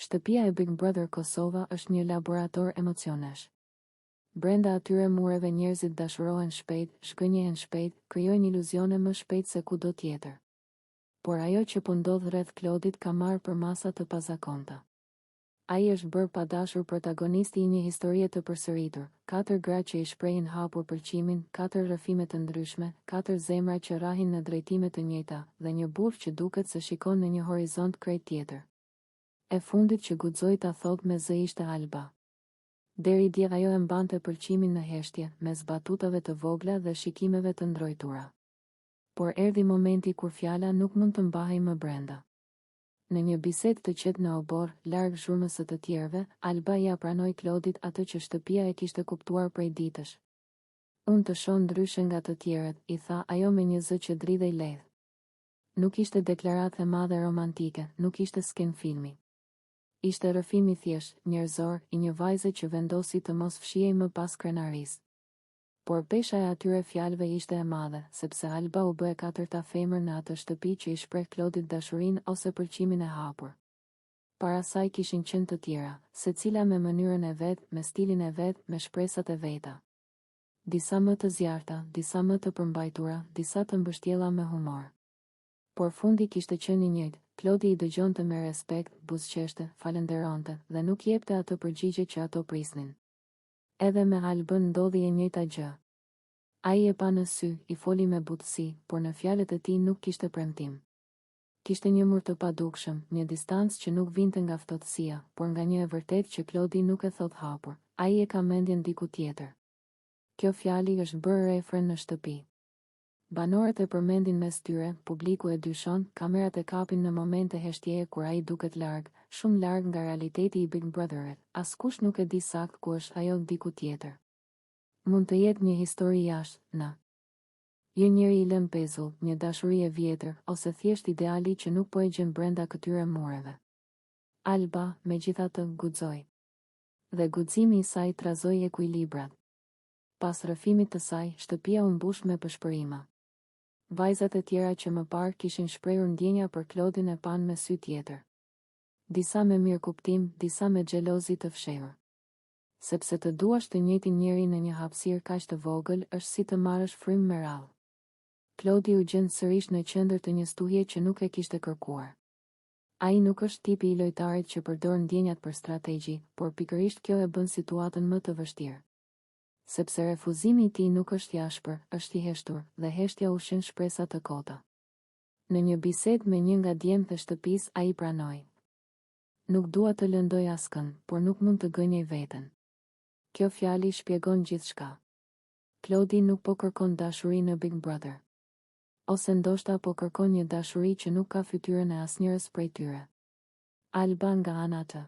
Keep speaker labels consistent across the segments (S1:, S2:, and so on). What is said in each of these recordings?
S1: Shtëpia e Big Brother Kosova është një laborator emocionesh. Brenda atyre mureve njerëzit dashurohen shpejt, shkënjehen shpejt, krijojnë iluzione më shpejt se kudo tjetër. Por ajo që po ndodh rreth Klodit ka marrë për masa të pazakonta. Ai është bërë padashur protagonisti i një historie të përsëritur, 4 gra që i shprehin hapur pëlqimin, 4 rrëfime të ndryshme, 4 zemra që rrahin në drejtime të njëjta, dhe një burg që duket se shikon në një horizont krejt tjetër. E fundit që guxoi ta thotë me zë ishte Alba. Deri dje ajo e mbante pëlqimin në heshtje, mes batutave të vogla dhe shikimeve të ndrojtura. Por erdhi momenti kur fjala nuk mund të mbahej më brenda. Në një bisedë të qetë në obor, larg zhurmës së të tjerëve, Alba ja pranoi Klodit atë që shtëpia e kishte kuptuar prej ditësh. Unë të shoh ndryshe nga të tjerët, i tha ajo me një zë që dridhej lehtë. Nuk ishte deklaratë e madhe romantike, nuk ishte sken filmi. Ishte rrëfim i thjesht, njerëzor, i një vajze që vendosi të mos fshihej më pas krenarisë. Por pesha e atyre fjalëve ishte e madhe, sepse Alba u bë e katërta femër në atë shtëpi që i shpreh Klodit dashurinë ose pëlqimin e hapur. Para saj kishin qenë të tjera, secila me mënyrën e vet, me stilin e vet, me shpresat e veta. Disa më të zjarta, disa më të përmbajtura, disa të mbështjella me humor. Por fundi kishte qenë i njëjtë. Klodi i dëgjonte me respekt, buzëqeshte, falenderonte dhe nuk jepte ato përgjigje që ato prisnin. Edhe me Albën ndodhi e njëjta gjë. Ai e pa në sy, i foli me butësi, por në fjalët e tij nuk kishte premtim. Kishte një mur të padukshëm, një distancë që nuk vinte nga ftohtësia, por nga një e vërtetë që Klodi nuk e thot hapur. Ai e ka mendjen diku tjetër. Kjo fjali është bërë refren në shtëpi. Banorët e përmendin mes tyre, publiku e dyshon, kamerat e kapin në momente heshtjeje kur ai duket larg, shumë larg nga realiteti i Big Brotherit. Askush nuk e di sakt ku është ajo diku tjetër. Mund të jetë një histori jashtë, jo njëri i lëm pezull, një dashuri e vjetër, ose thjesht ideali që nuk po e gjen brenda këtyre mureve. Alba, megjithatë, guxoi. Dhe guximi i saj trazoi ekuilibrat. Pas rrëfimit të saj, shtëpia u mbush me pëshpërima. Vajzat e tjera që më parë kishin shprehur ndjenja për Klodin e pan me sy tjetër. Disa me mirëkuptim, disa me xhelozi të fshehur. Sepse të duash të njëjtin njeri në një hapësirë kaq të vogël është si të marrësh frymë me radhë. Klodi u gjen sërish në qendër të një stuhje që nuk e kishte kërkuar. Ai nuk është tipi i lojtarit që përdor ndjenjat për strategji, por pikërisht kjo e bën situatën më të vështirë. Sepse refuzimi i tij nuk është i ashpër, është i heshtur, dhe heshtja ushqen shpresa të kota. Në një bisedë me një nga djemtë e shtëpisë, ai pranoi. Nuk dua të lëndoj askën, por nuk mund të gënjej veten. Kjo fjali shpjegon gjithçka. Klodi nuk po kërkon dashuri në Big Brother. Ose ndoshta po kërkon një dashuri që nuk ka fytyrën e asnjërs prej tyre. Alba nga ana të.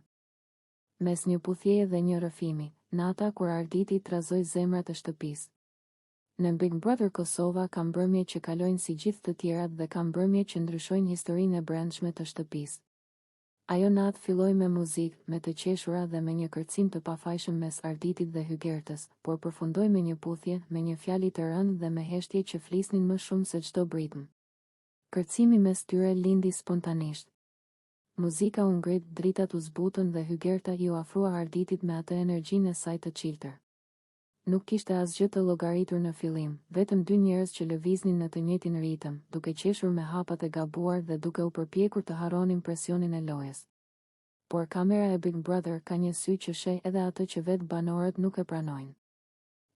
S1: Mes një puthjeje dhe një rrëfimi, nata kur Arditi trazoi zemrat e shtëpisë. Në Big Brother Kosova ka mbrëmje që kalojnë si gjithë të tjerat dhe ka mbrëmje që ndryshojnë historinë e brendshme të shtëpisë. Ajo natë filloi me muzikë, me të qeshura dhe me një kërcim të pafajshëm mes Arditit dhe Hygertës, por përfundoi me një puthje, me një fjali të rënë dhe me heshtje që flisnin më shumë se çdo britm. Kërcimi mes tyre lindi spontanisht. Muzika u ngrit, dritat u zbutën dhe Hygerta i u afrua Arditit me atë energjinë e saj të çiltër. Nuk kishte asgjë të llogaritur në fillim, vetëm 2 njerëz që lëviznin në të njëjtin ritëm, duke qeshur me hapat e gabuar dhe duke u përpjekur të harronin presionin e lojës. Por kamera e Big Brother ka një sy që sheh edhe atë që vetë banorët nuk e pranojnë.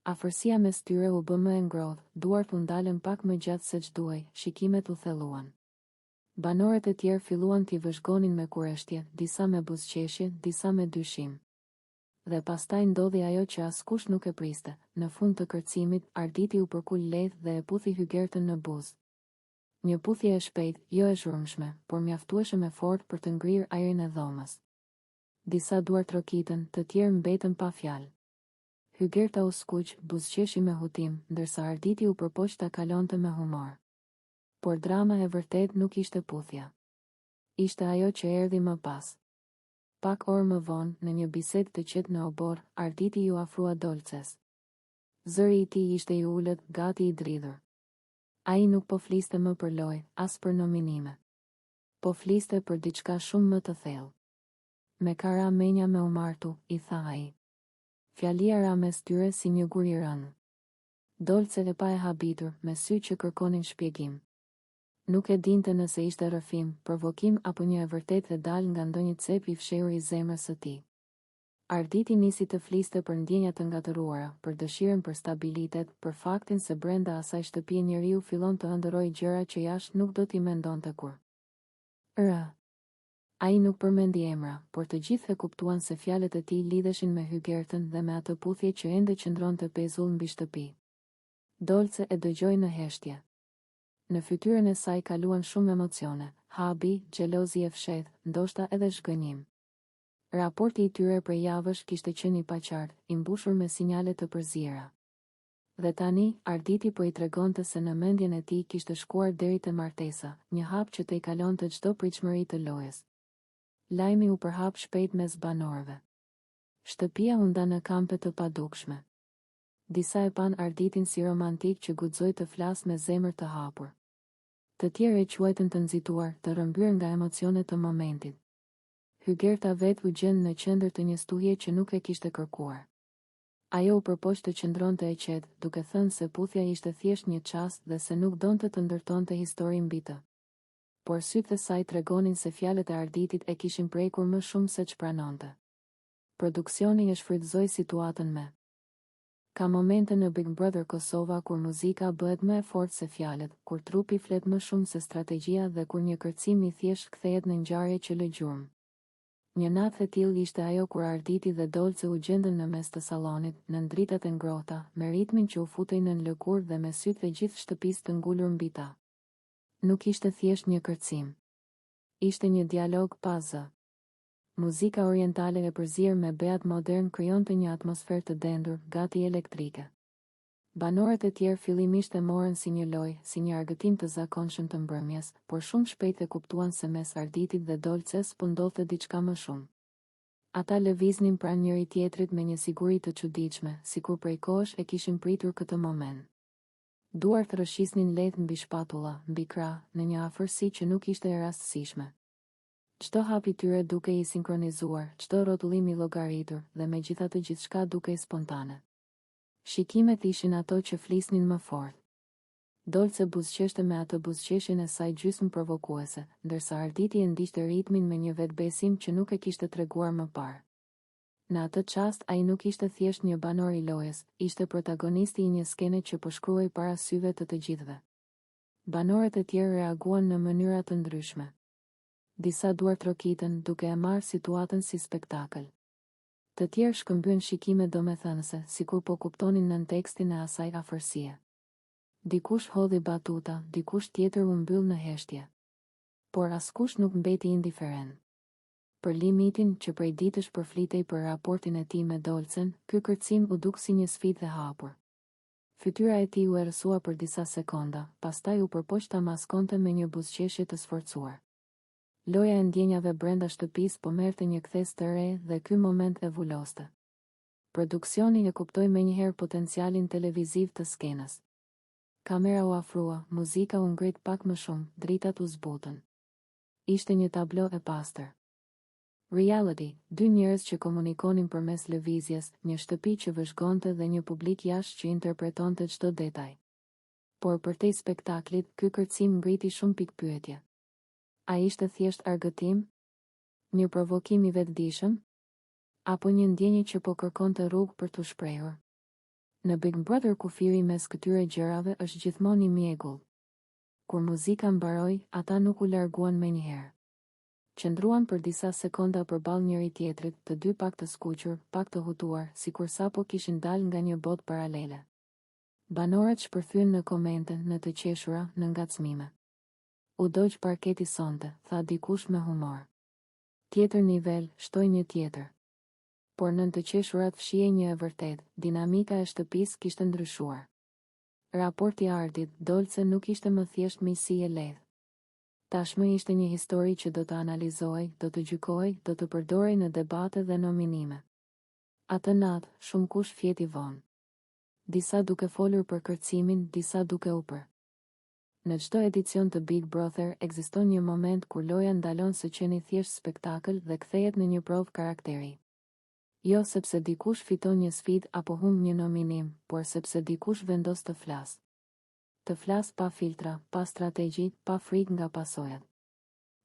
S1: Afërsia mes tyre u bë më e ngrohtë, duart u ndalën pak më gjatë se ç'duhej, shikimet u thelluan. Banorët e tjerë filluan t'i vëzhgonin me kurreshtje, disa me buzëqeshje, disa me dyshim. Dhe pastaj ndodhi ajo që askush nuk e priste. Në fund të kërcimit, Arditi u përkul lehtë dhe e puthi Hygertën në buzë. Një puthje e shpejtë, jo e zhurmshme, por mjaftueshëm e fortë për të ngrirë ajrin e dhomës. Disa duar trokitën, të tjerë mbetën pa fjalë. Hygerta u skuq, buzëqeshi me hutim, ndërsa Arditi u përpoq ta kalonte me humor. Por drama e vërtet nuk ishte puthja. Ishte ajo që erdhi më pas. Pak orë më vonë, në një bisedë të qetë në obor, Arditi ju afrua Dolces. Zëri i tij ishte i ulët, gati i dridhur. Ai nuk po fliste më për lojë, as për nominime. Po fliste për diçka shumë më të thellë. Me kara menja me u martu, i tha ai. Fjalia ra mes tyre si një gur i rënë. Dolce e pa e habitur, me sy që kërkonin shpjegim. Nuk e dinte nëse ishte rrëfim, provokim apo një e vërtet e dal nga ndonjë cep i fshehur i zemrës së tij. Arditi nisi të fliste për ndjenjat të ngatëruara, për dëshirën për stabilitet, për faktin se brenda asaj shtëpie njeriu fillon të ëndërrojë gjëra që jashtë nuk do t'i mendonte kur. Ai nuk përmendi emra, por të gjithë e kuptuan se fjalët e tij lidheshin me Hygertën dhe me atë puthje që ende qëndronte pezull mbi shtëpi. Dolce e dëgjoi në heshtje. Në fytyrën e saj kaluan shumë emocione, habi, xhelozi e fshehtë, ndoshta edhe zhgënjim. Raporti i tyre për javësh kishte qenë i paqartë, i mbushur me sinjale të përzierë. Dhe tani, Arditi po i tregonte se në mendjen e tij kishte shkuar deri te martesa, një hap që të i kalonte çdo pritshmëri të lojës. Lajmi u përhap shpejt mes banorëve. Shtëpia u nda në kampe të padukshme. Disa e pan Arditin si romantik që guxoi të flasë me zemër të hapur. Të tjerë e quajtën të nxituar, të rrëmbyer nga emocionet të momentit. Hygerta vet u gjend në qendër të një stuhje që nuk e kishte kërkuar. Ajo u përpoq të qëndronte e qetë, duke thënë se puthja ishte thjesht një çast dhe se nuk donte të ndërtonte histori mbi të. Por sytë e saj tregonin se fjalët e Arditit e kishin prekur më shumë se ç'pranonte. Produksioni e shfrytëzoi situatën me. Ka momente në Big Brother Kosova kur muzika bëhet më e fortë se fjalët, kur trupi flet më shumë se strategjia dhe kur një kërcim i thjesht kthehet në ngjarje që lë gjurmë. Një natë e tillë ishte ajo kur Arditi dhe Dolce u gjendën në mes të sallonit, në dritat e ngrohta, me ritmin që u futej në lëkurë dhe me sytë e gjithë shtëpisë të ngulur mbi ta. Nuk ishte thjesht një kërcim. Ishte një dialog pa zë. Muzika orientale e përzier me beat modern krijonte një atmosferë të dendur, gati elektrike. Banorët e tjerë fillimisht e morën si një lojë, si një argëtim të zakonshëm të mbrëmjes, por shumë shpejt e kuptuan se mes Arditit dhe Dolces po ndodhte diçka më shumë. Ata lëviznin pranë njëri tjetrit me një siguri të çuditshme, sikur prej kohësh e kishin pritur këtë moment. Duart rrëshisnin lehtë mbi shpatulla, mbi krah, në një afërsi që nuk ishte e rastësishme. Çdo hap i tyre duke i sinkronizuar, çdo rrotullim i llogaritur, dhe megjithatë gjithçka duke i spontane. Shikimet ishin ato që flisnin më fort. Dolce buzëqeshte me atë buzëqeshjen e saj gjysmë provokuese, ndërsa Arditi e ndiqte ritmin me një vetbesim që nuk e kishte treguar më parë. Në atë çast ai nuk ishte thjesht një banor i lojës, ishte protagonisti i një skene që po shkruhej para syve të të gjithëve. Banorët e tjerë reaguan në mënyra të ndryshme. Disa duart trokitën, duke e marrë situatën si spektakël. Të tjerë shkëmbyen shikime domethënëse, sikur po kuptonin nën tekstin e asaj afërsie. Dikush hodhi batuta, dikush tjetër u mbyll në heshtje. Por askush nuk mbeti indiferent. Për limitin që prej ditësh përflitej për raportin e tij me Dolcen, ky kërcim u duk si një sfidë e hapur. Fytyra e tij u errësua për disa sekonda, pastaj u përpoq ta maskonte me një buzëqeshje të sforcuar. Loja e ndjenjave brenda shtëpisë po merrte një kthes të re dhe ky moment e vuloste. Produksioni e kuptoi menjëherë potencialin televiziv të skenës. Kamera u afrua, muzika u ngrit pak më shumë, dritat u zbutën. Ishte një tablo e pastër. Reality, dy njerëz që komunikonin përmes lëvizjes, një shtëpi që vëzhgonte dhe një publik jashtë që interpretonte çdo detaj. Por përtej spektaklit, ky kërcim ngriti shumë pikpyetje. A ishte thjesht argëtim? Një provokim i vetëdijshëm? Apo një ndjenjë që po kërkonte rrugë për t'u shprehur? Në Big Brother kufiri mes këtyre gjërave është gjithmonë i mjegull. Kur muzika mbaroi, ata nuk u larguan menjëherë. Qëndruan për disa sekonda përballë njëri tjetrit, të dy pak të skuqur, pak të hutuar, sikur sapo kishin dalë nga një botë paralele. Banorët shpërthyen në komente, në të qeshura, në ngacmime. U dogj parketi sonte, tha dikush me humor. Tjetër nivel, shtoi një tjetër. Por nën të qeshurat fshihej një e vërtet, dinamika e shtëpisë kishte ndryshuar. Raporti i Ardit, Dolce nuk ishte më thjesht miqësi e lehtë. Tashmë ishte një histori që do të analizohej, do të gjykohej, do të përdorej në debate dhe nominime. Atë natë, shumë kush fjeti vonë. Disa duke folur për kërcimin, disa duke u për Në çdo edicion të Big Brother ekziston një moment kur loja ndalon së qeni thjesht spektakël dhe kthehet në një provë karakteri. Jo sepse dikush fiton një sfidë apo humb një nominim, por sepse dikush vendos të flasë. Të flas pa filtra, pa strategji, pa frikë nga pasojat.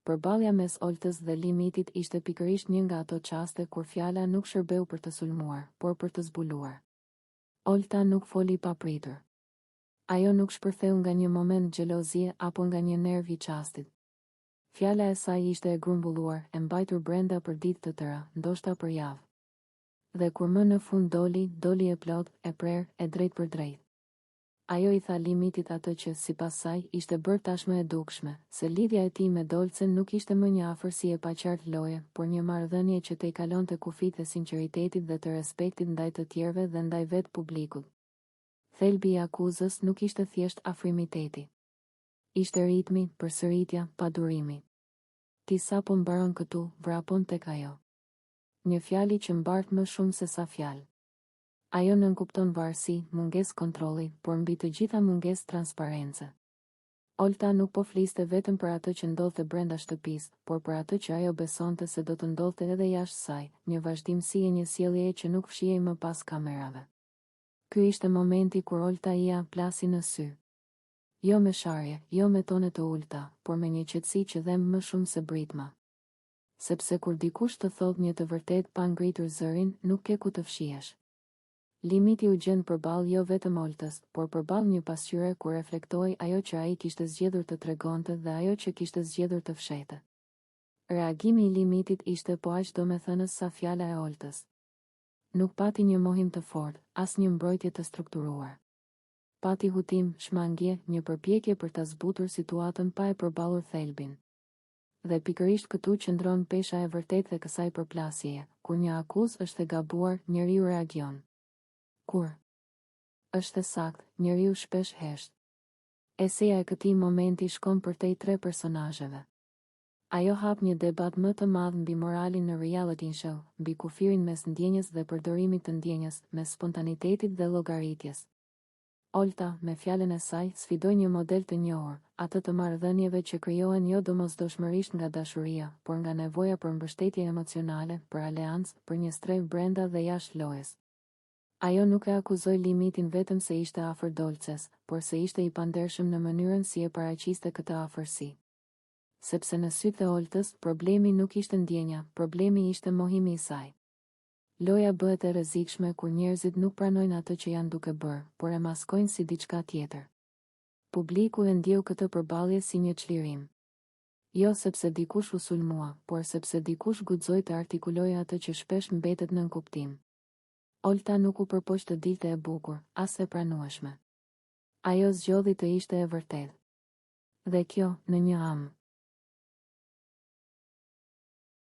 S1: Përballja mes Oltës dhe Limitit ishte pikërisht një nga ato çaste kur fjala nuk shërbeu për të sulmuar, por për të zbuluar. Olta nuk foli pa pritur. Ajo nuk shpërtheu nga një moment xhelozie apo nga një nerv i çastit. Fjala e saj ishte e grumbulluar, e mbajtur brenda për ditë të tëra, ndoshta për javë. Dhe kur më në fund doli e plot, e prerë, e drejt për drejt. Ajo i tha Limitit atë që, sipas saj, ishte bërë tashmë e dukshme, se lidhja e tij me Dolcen nuk ishte më një afërsi e paqartë loje, por një marrëdhënie që t'i kalonte kufijtë e sinqeritetit dhe të respektit ndaj të tjerëve dhe ndaj vetë publikut. Thelbi i akuzës nuk ishte thjesht afrimiteti. Ishte ritmi, përsëritja, padurimi. Ti sapo mbaron këtu, vrapon tek ajo. Një fjali që mbart më shumë se sa fjalë. Ajo nënkupton varësi, mungesë kontrolli, por mbi të gjitha mungesë transparence. Olta nuk po fliste vetëm për atë që ndodhte brenda shtëpisë, por për atë që ajo besonte se do të ndodhte edhe jashtë saj, një vazhdimsi e një sjelljeje që nuk fshihej më pas kamerave. Ky ishte momenti kur Olta ia plasi në sy. Jo me sharje, jo me tone të ulta, por me një qetësi që dhem më shumë se britma. Sepse kur dikush të thotë një të vërtet pa ngritur zërin, nuk ke ku të fshihesh. Limiti u gjend përballë jo vetëm Oltës, por përballë një pasqyre kur reflektoi ajo që ai kishte zgjedhur të tregonte dhe ajo që kishte zgjedhur të fshehte. Reagimi i Limitit ishte po aq domethënës sa fjala e Oltës. Nuk pati një mohim të fortë, as një mbrojtje të strukturuar. Pati hutim, shmangje, një përpjekje për ta zbutur situatën pa e përballur thelbin. Dhe pikërisht këtu qëndron pesha e vërtetë e kësaj përplasjeje, kur një akuzë është e gabuar, njeriu reagon. Kur është e saktë, njeriu shpesh hesht. Eseja e këtij momenti shkon përtej tre personazheve. Ajo hap një debat më të madh mbi moralin në reality show, mbi kufirin mes ndjenjës dhe përdorimit të ndjenjës, mes spontanitetit dhe llogaritjes. Olta, me fjalën e saj, sfidoi një model të njohur, atë të marrëdhënieve që krijohen jo domosdoshmërisht nga dashuria, por nga nevoja për mbështetje emocionale, për aleancë, për një strehë brenda dhe jashtë lojës. Ajo nuk e akuzoi Limitin vetëm se ishte afër Dolces, por se ishte i pandershëm në mënyrën si e paraqiste këtë afërsi. Sepse në sytë e Oltës, problemi nuk ishte ndjenja, problemi ishte mohimi i saj. Loja bëhet e rrezikshme kur njerëzit nuk pranojnë atë që janë duke bërë, por e maskojnë si diçka tjetër. Publiku e ndjeu këtë përballje si një çlirim. Jo sepse dikush u sulmua, por sepse dikush guxoi të artikulojë atë që shpesh mbetet nën kuptim. Olta nuk u përpoq të dilte e bukur, as e pranueshme. Ajo zgjodhi të ishte e vërtetë. Dhe kjo, në një amë.